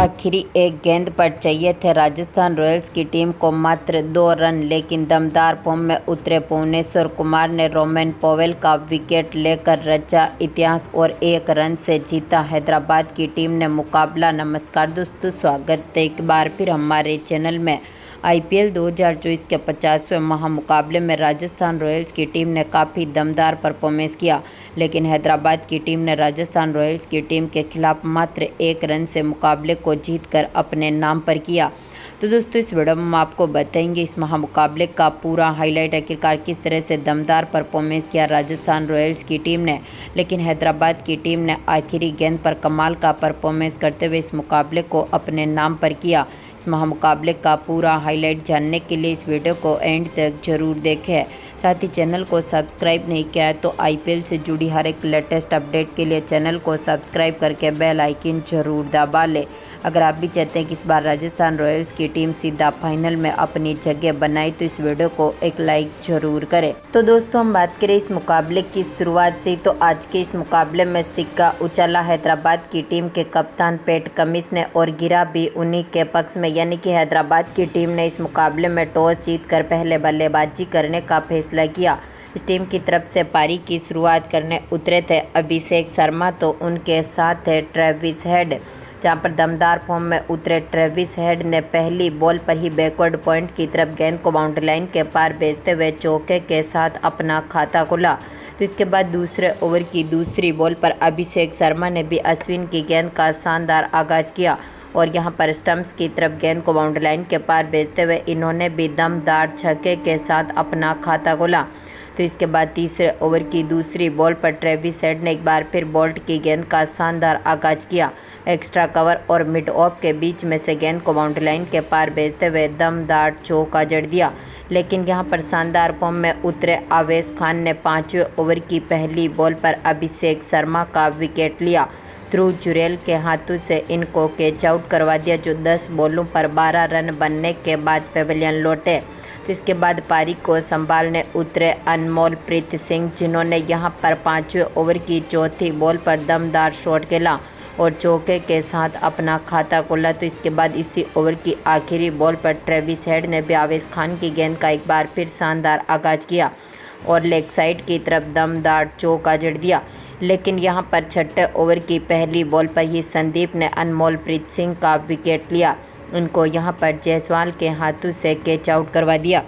आखिरी एक गेंद पर चाहिए थे राजस्थान रॉयल्स की टीम को मात्र 2 रन, लेकिन दमदार फॉर्म में उतरे भुवनेश्वर कुमार ने रोमेन पोवेल का विकेट लेकर रचा इतिहास और 1 रन से जीता हैदराबाद की टीम ने मुकाबला। नमस्कार दोस्तों, स्वागत है एक बार फिर हमारे चैनल में। आईपीएल 2024 के 50वें महामुकाबले में राजस्थान रॉयल्स की टीम ने काफ़ी दमदार परफॉर्मेंस किया, लेकिन हैदराबाद की टीम ने राजस्थान रॉयल्स की टीम के खिलाफ मात्र 1 रन से मुकाबले को जीतकर अपने नाम पर किया। तो दोस्तों, इस वीडियो में हम आपको बताएंगे इस महामुकाबले का पूरा हाईलाइट, आखिरकार किस तरह से दमदार परफॉर्मेंस किया राजस्थान रॉयल्स की टीम ने, लेकिन हैदराबाद की टीम ने आखिरी गेंद पर कमाल का परफॉर्मेंस करते हुए इस मुकाबले को अपने नाम पर किया। इस महामुकाबले का पूरा हाईलाइट जानने के लिए इस वीडियो को एंड तक जरूर देखें। साथ ही चैनल को सब्सक्राइब नहीं किया है तो आईपीएल से जुड़ी हर एक लेटेस्ट अपडेट के लिए चैनल को सब्सक्राइब करके बेल आइकन जरूर दबा लें। अगर आप भी चाहते हैं कि इस बार राजस्थान रॉयल्स की टीम सीधा फाइनल में अपनी जगह बनाए तो इस वीडियो को एक लाइक जरूर करें। तो दोस्तों, हम बात करें इस मुकाबले की शुरुआत से, तो आज के इस मुकाबले में सिक्का उछाला हैदराबाद की टीम के कप्तान पैट कमिंस ने और गिरा भी उन्हीं के पक्ष में, यानी कि हैदराबाद की टीम ने इस मुकाबले में टॉस जीतकर पहले बल्लेबाजी करने का फैसला किया। इस टीम की तरफ से पारी की शुरुआत करने उतरे थे अभिषेक शर्मा, तो उनके साथ है ट्रेविस हेड, जहां पर दमदार फॉर्म में उतरे ट्रेविस हेड ने पहली बॉल पर ही बैकवर्ड पॉइंट की तरफ गेंद को बाउंड्री लाइन के पार भेजते हुए चौके के साथ अपना खाता खोला। तो इसके बाद दूसरे ओवर की दूसरी बॉल पर अभिषेक शर्मा ने भी अश्विन की गेंद का शानदार आगाज किया और यहां पर स्टंप्स की तरफ गेंद को बाउंड्री लाइन के पार भेजते हुए इन्होंने भी दमदार छक्के के साथ अपना खाता खोला। तो इसके बाद तीसरे ओवर की दूसरी बॉल पर ट्रेविस हेड ने एक बार फिर बोल्ट की गेंद का शानदार आगाज किया। एक्स्ट्रा कवर और मिड ऑफ के बीच में से गेंद को बाउंड्री लाइन के पार भेजते हुए दमदार चौका जड़ दिया, लेकिन यहां पर शानदार फॉर्म में उतरे आवेश खान ने 5वें ओवर की पहली बॉल पर अभिषेक शर्मा का विकेट लिया। ध्रुव जुरेल के हाथों से इनको कैच आउट करवा दिया, जो 10 बॉलों पर 12 रन बनने के बाद पेवेलियन लौटे। तो इसके बाद पारी को संभालने उतरे अनमोलप्रीत सिंह, जिन्होंने यहां पर 5वें ओवर की चौथी बॉल पर दमदार शॉट खेला और चौके के साथ अपना खाता खोला। तो इसके बाद इसी ओवर की आखिरी बॉल पर ट्रेविस हेड ने भी आवेश खान की गेंद का एक बार फिर शानदार आगाज किया और लेग साइड की तरफ दमदार चौका जड़ दिया, लेकिन यहां पर 6ठे ओवर की पहली बॉल पर ही संदीप ने अनमोलप्रीत सिंह का विकेट लिया। उनको यहां पर जायसवाल के हाथों से कैच आउट करवा दिया,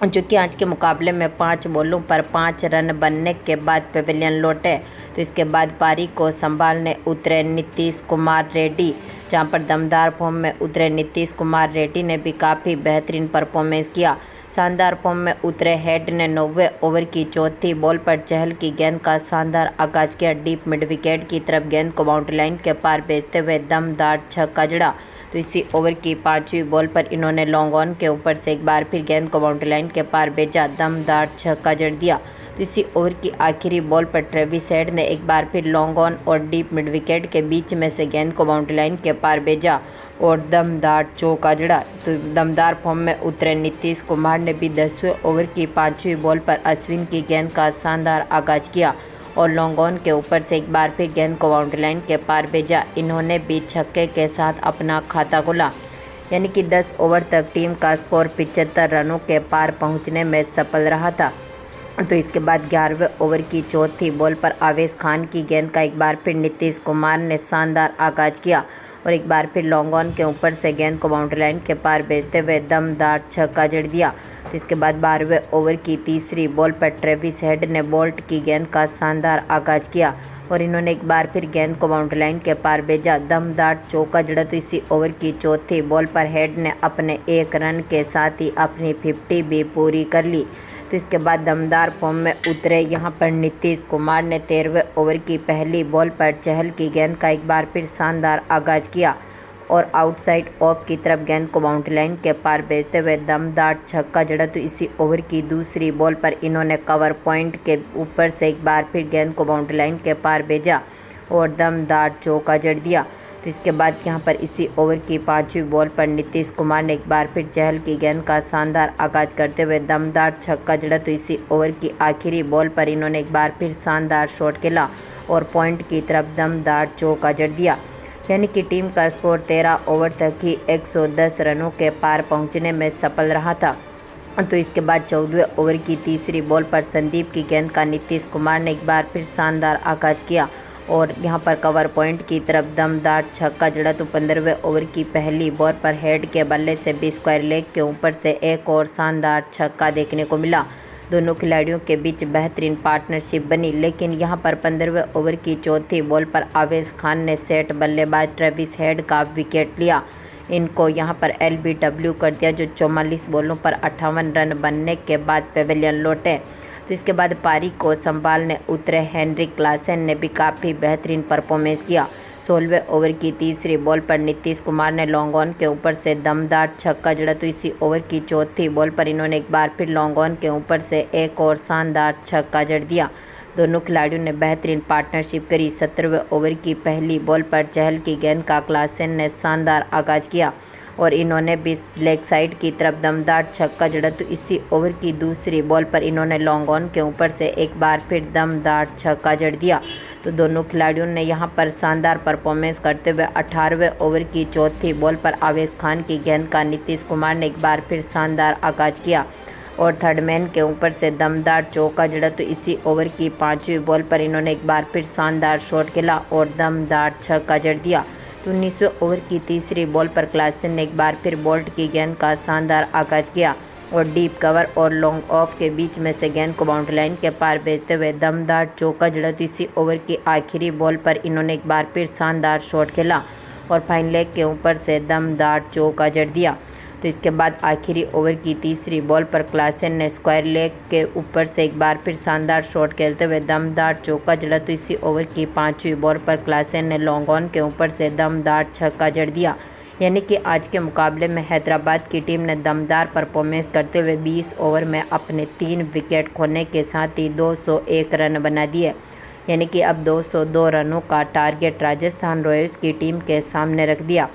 जो कि आज के मुकाबले में 5 बॉलों पर 5 रन बनने के बाद पेवेलियन लौटे। तो इसके बाद पारी को संभालने उतरे नीतीश कुमार रेड्डी, जहां पर दमदार फॉर्म में उतरे नीतीश कुमार रेड्डी ने भी काफ़ी बेहतरीन परफॉर्मेंस किया। शानदार फॉर्म में उतरे हेड ने 9वें ओवर की चौथी बॉल पर चहल की गेंद का शानदार आगाज किया। डीप मिड विकेट की तरफ गेंद को बाउंड्री लाइन के पार भेजते हुए दमदार छक्का जड़ा। तो इसी ओवर की 5वीं बॉल पर इन्होंने लॉन्ग ऑन के ऊपर से एक बार फिर गेंद को बाउंड्री लाइन के पार भेजा, दमदार छक्का जड़ दिया। तो इसी ओवर की आखिरी बॉल पर ट्रेविस हेड ने एक बार फिर लॉन्ग ऑन और डीप मिड विकेट के बीच में से गेंद को बाउंड्री लाइन के पार भेजा और दमदार चौका जड़ा। तो दमदार फॉर्म में उतरे नीतीश कुमार ने भी 10वें ओवर की 5वीं बॉल पर अश्विन की गेंद का शानदार आगाज किया और लॉन्ग ऑन के ऊपर से एक बार फिर गेंद को बाउंड्री लाइन के पार भेजा। इन्होंने भी छक्के के साथ अपना खाता खोला, यानी कि 10 ओवर तक टीम का स्कोर 75 रनों के पार पहुंचने में सफल रहा था। तो इसके बाद 11वें ओवर की चौथी बॉल पर आवेश खान की गेंद का एक बार फिर नीतीश कुमार ने शानदार आगाज किया और एक बार फिर लॉन्ग ऑन के ऊपर से गेंद को बाउंड्री लाइन के पार भेजते हुए दमदार छक्का जड़ दिया। तो इसके बाद 12वें ओवर की तीसरी बॉल पर ट्रेविस हेड ने बोल्ट की गेंद का शानदार आगाज किया और इन्होंने एक बार फिर गेंद को बाउंड्री लाइन के पार भेजा, दमदार चौका जड़ा। तो इसी ओवर की चौथी बॉल पर हेड ने अपने 1 रन के साथ ही अपनी 50 भी पूरी कर ली। तो इसके बाद दमदार फॉर्म में उतरे यहां पर नीतीश कुमार ने 13वें ओवर की पहली बॉल पर चहल की गेंद का एक बार फिर शानदार आगाज किया और आउटसाइड ऑफ की तरफ गेंद को बाउंड्री लाइन के पार भेजते हुए दमदार छक्का जड़ा। तो इसी ओवर की दूसरी बॉल पर इन्होंने कवर पॉइंट के ऊपर से एक बार फिर गेंद को बाउंड्री लाइन के पार भेजा और दमदार चौका जड़ दिया। तो इसके बाद यहाँ पर इसी ओवर की 5वीं बॉल पर नीतीश कुमार ने एक बार फिर चहल की गेंद का शानदार आगाज करते हुए दमदार छक्का जड़ा। तो इसी ओवर की आखिरी बॉल पर इन्होंने एक बार फिर शानदार शॉट खेला और पॉइंट की तरफ दमदार चौका जड़ दिया। यानी कि टीम का स्कोर 13 ओवर तक ही 110 रनों के पार पहुंचने में सफल रहा था। तो इसके बाद 14वें ओवर की तीसरी बॉल पर संदीप की गेंद का नीतीश कुमार ने एक बार फिर शानदार आगाज किया और यहां पर कवर पॉइंट की तरफ दमदार छक्का जड़ा। तो 15वें ओवर की पहली बॉल पर हेड के बल्ले से भी स्क्वायर लेग के ऊपर से एक और शानदार छक्का देखने को मिला। दोनों खिलाड़ियों के बीच बेहतरीन पार्टनरशिप बनी, लेकिन यहां पर 15वें ओवर की चौथी बॉल पर आवेश खान ने सेट बल्लेबाज ट्रेविस हेड का विकेट लिया। इनको यहां पर LBW कर दिया, जो 44 बॉलों पर 58 रन बनने के बाद पेविलियन लौटे। तो इसके बाद पारी को संभालने उतरे हेनरिक क्लासेन ने भी काफ़ी बेहतरीन परफॉर्मेंस किया। 16वें ओवर की तीसरी बॉल पर नीतीश कुमार ने लॉन्ग ऑन के ऊपर से दमदार छक्का जड़ा। तो इसी ओवर की चौथी बॉल पर इन्होंने एक बार फिर लॉन्ग ऑन के ऊपर से एक और शानदार छक्का जड़ दिया। दोनों खिलाड़ियों ने बेहतरीन पार्टनरशिप करी। 17वें ओवर की पहली बॉल पर चहल की गेंद का क्लासेन ने शानदार आगाज किया और इन्होंने भी लेग साइड की तरफ दमदार छक्का जड़ा। तो इसी ओवर की दूसरी बॉल पर इन्होंने लॉन्ग ऑन के ऊपर से एक बार फिर दमदार छक्का जड़ दिया। तो दोनों खिलाड़ियों ने यहां पर शानदार परफॉर्मेंस करते हुए 18वें ओवर की चौथी बॉल पर आवेश खान की गेंद का नीतीश कुमार ने एक बार फिर शानदार आगाज किया और थर्ड मैन के ऊपर से दमदार चौका जड़ा। तो इसी ओवर की पांचवी बॉल पर इन्होंने एक बार फिर शानदार शॉट खेला और दमदार छक्का जड़ दिया। तो 19वें ओवर की तीसरी बॉल पर क्लासेन ने एक बार फिर बोल्ट की गेंद का शानदार आगाज किया और डीप कवर और लॉन्ग ऑफ के बीच में से गेंद को बाउंड्री लाइन के पार भेजते हुए दमदार चौका जड़ा। तो इसी ओवर की आखिरी बॉल पर इन्होंने एक बार फिर शानदार शॉट खेला और फाइन लेग के ऊपर से दमदार चौका जड़ दिया। तो इसके बाद आखिरी ओवर की तीसरी बॉल पर क्लासेन ने स्क्वायर लेग के ऊपर से एक बार फिर शानदार शॉट खेलते हुए दमदार चौका जड़ा। तो इसी ओवर की पांचवी बॉल पर क्लासेन ने लॉन्ग ऑन के ऊपर से दमदार छक्का जड़ दिया। यानी कि आज के मुकाबले में हैदराबाद की टीम ने दमदार परफॉर्मेंस करते हुए 20 ओवर में अपने 3 विकेट खोने के साथ ही 201 रन बना दिए। यानी कि अब 202 रनों का टारगेट राजस्थान रॉयल्स की टीम के सामने रख दिया।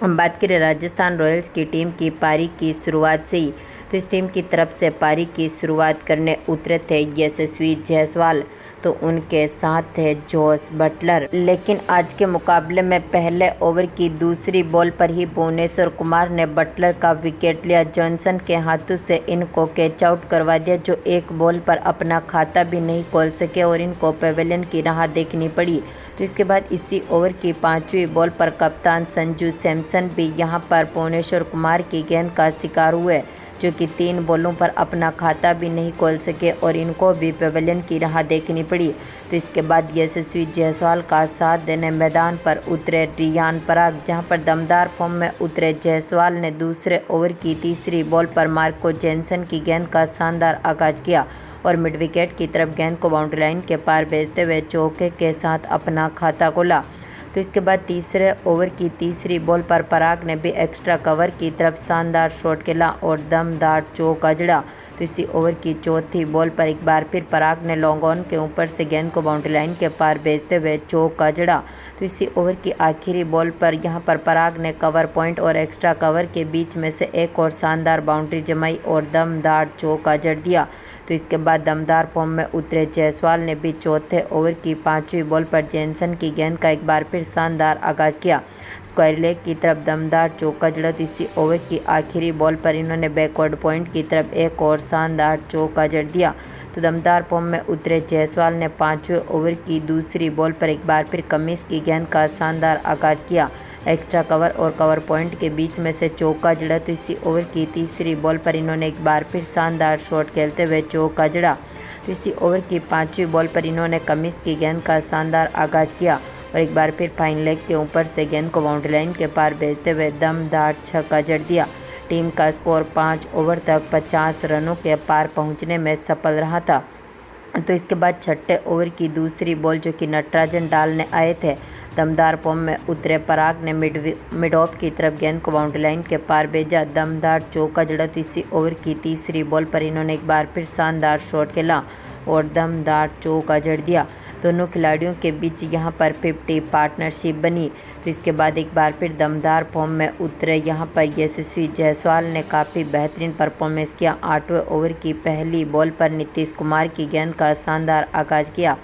हम बात करें राजस्थान रॉयल्स की टीम की पारी की शुरुआत से ही, तो इस टीम की तरफ से पारी की शुरुआत करने उतरे थे यशस्वी जायसवाल, तो उनके साथ थे जोस बटलर। लेकिन आज के मुकाबले में पहले ओवर की दूसरी बॉल पर ही भुवनेश्वर कुमार ने बटलर का विकेट लिया। जॉनसन के हाथों से इनको कैच आउट करवा दिया, जो एक बॉल पर अपना खाता भी नहीं खोल सके और इनको पेविलियन की राह देखनी पड़ी। तो इसके बाद इसी ओवर की पांचवी बॉल पर कप्तान संजू सैमसन भी यहां पर भुवनेश्वर कुमार की गेंद का शिकार हुए, जो कि 3 बॉलों पर अपना खाता भी नहीं खोल सके और इनको भी पेविलियन की राह देखनी पड़ी। तो इसके बाद यशस्वी जायसवाल का साथ देने मैदान पर उतरे रियान पराग, जहां पर दमदार फॉर्म में उतरे जायसवाल ने दूसरे ओवर की तीसरी बॉल पर मार्को जेनसन की गेंद का शानदार आगाज किया और मिड विकेट की तरफ गेंद को बाउंड्री लाइन के पार भेजते हुए चौके के साथ अपना खाता खोला। तो इसके बाद तीसरे ओवर की तीसरी बॉल पर पराग ने भी एक्स्ट्रा कवर की तरफ शानदार शॉट खेला और दमदार चौका जड़ा। तो इसी ओवर की चौथी बॉल पर एक बार फिर पराग ने लॉन्ग ऑन के ऊपर से गेंद को बाउंड्री लाइन के पार भेजते हुए चौका जड़ा। तो इसी ओवर की आखिरी बॉल पर यहां पर पराग ने कवर पॉइंट और एक्स्ट्रा कवर के बीच में से एक और शानदार बाउंड्री जमाई और दमदार चौका जड़ दिया। तो इसके बाद दमदार फॉर्म में उतरे जायसवाल ने भी चौथे ओवर की पांचवी बॉल पर जेनसन की गेंद का एक बार फिर शानदार आगाज किया, स्क्वायर लेग की तरफ दमदार चौका जड़ा। तो इसी ओवर की आखिरी बॉल पर इन्होंने बैकवर्ड पॉइंट की तरफ एक और शानदार चौका जड़ दिया। तो दमदार फॉर्म में उतरे जायसवाल ने पांचवें ओवर की दूसरी बॉल पर एक बार फिर कमीज की गेंद का शानदार आगाज किया, एक्स्ट्रा कवर और कवर पॉइंट के बीच में से चौका जड़ा। तो इसी ओवर की तीसरी बॉल पर इन्होंने एक बार फिर शानदार शॉट खेलते हुए चौका जड़ा। तो इसी ओवर की पांचवी बॉल पर इन्होंने कमीज की गेंद का शानदार आगाज किया और एक बार फिर फाइन लेग के ऊपर से गेंद को बाउंड्री लाइन के पार भेजते हुए दमदार छक्का जड़ दिया। टीम का स्कोर 5 ओवर तक 50 रनों के पार पहुंचने में सफल रहा था। तो इसके बाद छठे ओवर की दूसरी बॉल, जो कि नटराजन डालने आए थे, दमदार फॉर्म में उतरे पराग ने मिड ऑफ की तरफ गेंद को बाउंड्री लाइन के पार भेजा, दमदार चौका जड़ा। तो इसी ओवर की तीसरी बॉल पर इन्होंने एक बार फिर शानदार शॉट खेला और दमदार चौका जड़ दिया। दोनों खिलाड़ियों के बीच यहां पर 50 पार्टनरशिप बनी। तो इसके बाद एक बार फिर दमदार फॉर्म में उतरे यहां पर यशस्वी जायसवाल ने काफ़ी बेहतरीन परफॉर्मेंस किया। 8वें ओवर की पहली बॉल पर नीतीश कुमार की गेंद का शानदार आगाज किया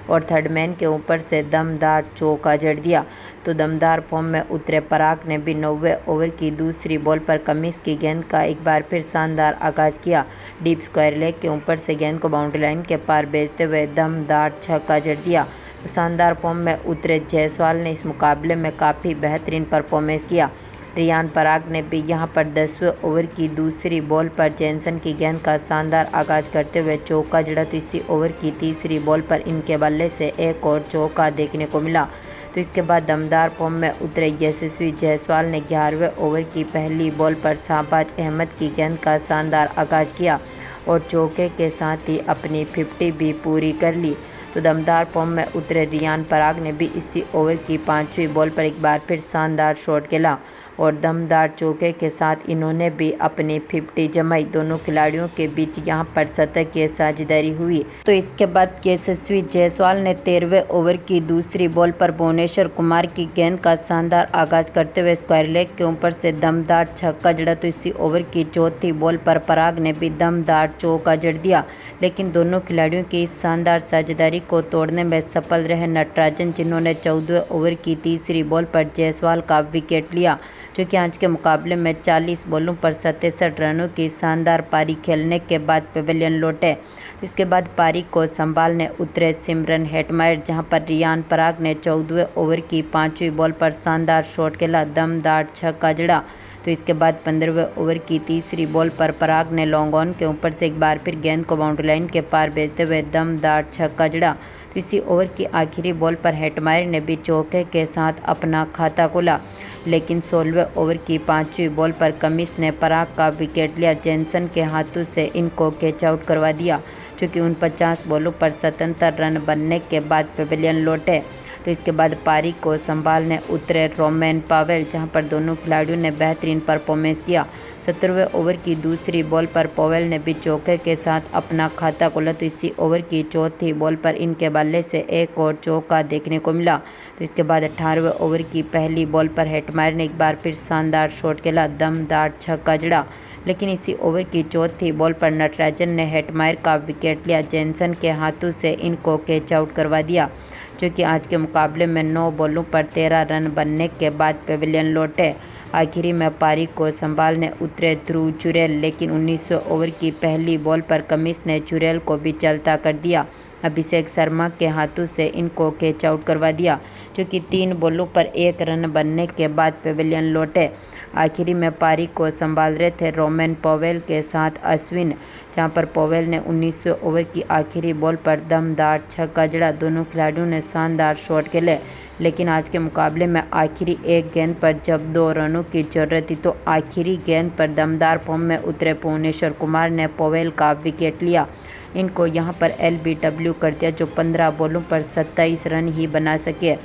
और थर्ड मैन के ऊपर से दमदार चौका जड़ दिया। तो दमदार फॉर्म में उतरे पराग ने भी 90वें ओवर की दूसरी बॉल पर कमिंस की गेंद का एक बार फिर शानदार आगाज किया। डीप स्क्वायर लेग के ऊपर से गेंद को बाउंड्री लाइन के पार भेजते हुए दमदार छक्का जड़ दिया। तो शानदार फॉर्म में उतरे जायसवाल ने इस मुकाबले में काफ़ी बेहतरीन परफॉर्मेंस किया। रियान पराग ने भी यहां पर 10वें ओवर की दूसरी बॉल पर जैनसन की गेंद का शानदार आगाज करते हुए चौका जड़ा। तो इसी ओवर की तीसरी बॉल पर इनके बल्ले से एक और चौका देखने को मिला। तो इसके बाद दमदार फॉर्म में उतरे यशस्वी जायसवाल ने 11वें ओवर की पहली बॉल पर शाहबाज अहमद की गेंद का शानदार आगाज किया और चौके के साथ ही अपनी 50 भी पूरी कर ली। तो दमदार फॉर्म में उतरे रियान पराग ने भी इसी ओवर की 5वीं बॉल पर एक बार फिर शानदार शॉट खेला और दमदार चौके के साथ इन्होंने भी अपनी 50 जमाई। दोनों खिलाड़ियों के बीच यहां पर शतकीय साझेदारी हुई। तो इसके बाद यशस्वी जायसवाल ने 13वें ओवर की दूसरी बॉल पर भुवनेश्वर कुमार की गेंद का शानदार आगाज करते हुए स्क्वायर लेग के ऊपर से दमदार छक्का जड़ा। तो इसी ओवर की चौथी बॉल पर पराग ने भी दमदार चौका जड़ दिया, लेकिन दोनों खिलाड़ियों की इस शानदार साझेदारी को तोड़ने में सफल रहे नटराजन, जिन्होंने 14वें ओवर की तीसरी बॉल पर जायसवाल का विकेट लिया, जो कि आज के मुकाबले में 40 बॉलों पर 67 रनों की शानदार पारी खेलने के बाद पवेलियन लौटे। इसके बाद पारी को संभालने उतरे सिमरन हेटमायर, जहां पर रियान पराग ने 14वें ओवर की 5वीं बॉल पर शानदार शॉट खेला, दमदार छक्का जड़ा। तो इसके बाद 15वें ओवर की तीसरी बॉल पर पराग ने लॉन्ग ऑन के ऊपर से एक बार फिर गेंद को बाउंड्री लाइन के पार भेजते हुए दमदार छक्का जड़ा। तो इसी ओवर की आखिरी बॉल पर हेटमायर ने भी चौके के साथ अपना खाता खोला, लेकिन 16वें ओवर की 5वीं बॉल पर कमिंस ने पराग का विकेट लिया। जैनसन के हाथों से इनको कैच आउट करवा दिया, चूँकि 49 बॉलों पर 77 रन बनने के बाद पवेलियन लौटे। तो इसके बाद पारी को संभालने उतरे रोमेन पावेल, जहां पर दोनों खिलाड़ियों ने बेहतरीन परफॉर्मेंस किया। 17वें ओवर की दूसरी बॉल पर पावेल ने भी चौके के साथ अपना खाता खोला। तो इसी ओवर की चौथी बॉल पर इनके बल्ले से एक और चौका देखने को मिला। तो इसके बाद 18वें ओवर की पहली बॉल पर हेटमायर ने एक बार फिर शानदार शॉट खेला, दमदार छक्का जड़ा, लेकिन इसी ओवर की चौथी बॉल पर नटराजन ने हेटमायर का विकेट लिया। जैनसन के हाथों से इनको कैच आउट करवा दिया, जो कि आज के मुकाबले में 9 बॉलों पर 13 रन बनने के बाद पवेलियन लौटे। आखिरी में पारी को संभालने उतरे ध्रुव चुरेल, लेकिन 19वें ओवर की पहली बॉल पर कमिंस ने चुरेल को भी चलता कर दिया। अभिषेक शर्मा के हाथों से इनको कैच आउट करवा दिया, जो कि 3 बॉलों पर 1 रन बनने के बाद पवेलियन लौटे। आखिरी में पारी को संभाल रहे थे रोमेन पवेल के साथ अश्विन, जहां पर पवेल ने 19वें ओवर की आखिरी बॉल पर दमदार छक्का जड़ा। दोनों खिलाड़ियों ने शानदार शॉट खेले, लेकिन आज के मुकाबले में आखिरी एक गेंद पर जब 2 रनों की जरूरत थी, तो आखिरी गेंद पर दमदार फॉर्म में उतरे भुवनेश्वर कुमार ने पवेल का विकेट लिया। इनको यहां पर LBW कर दिया, जो 15 बॉलों पर 27 रन ही बना सके।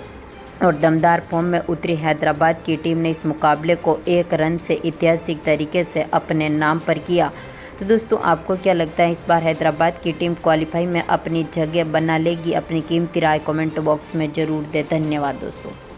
और दमदार फॉर्म में उतरी हैदराबाद की टीम ने इस मुकाबले को 1 रन से ऐतिहासिक तरीके से अपने नाम पर किया। तो दोस्तों, आपको क्या लगता है, इस बार हैदराबाद की टीम क्वालिफाई में अपनी जगह बना लेगी? अपनी कीमती राय कमेंट बॉक्स में ज़रूर दें। धन्यवाद दोस्तों।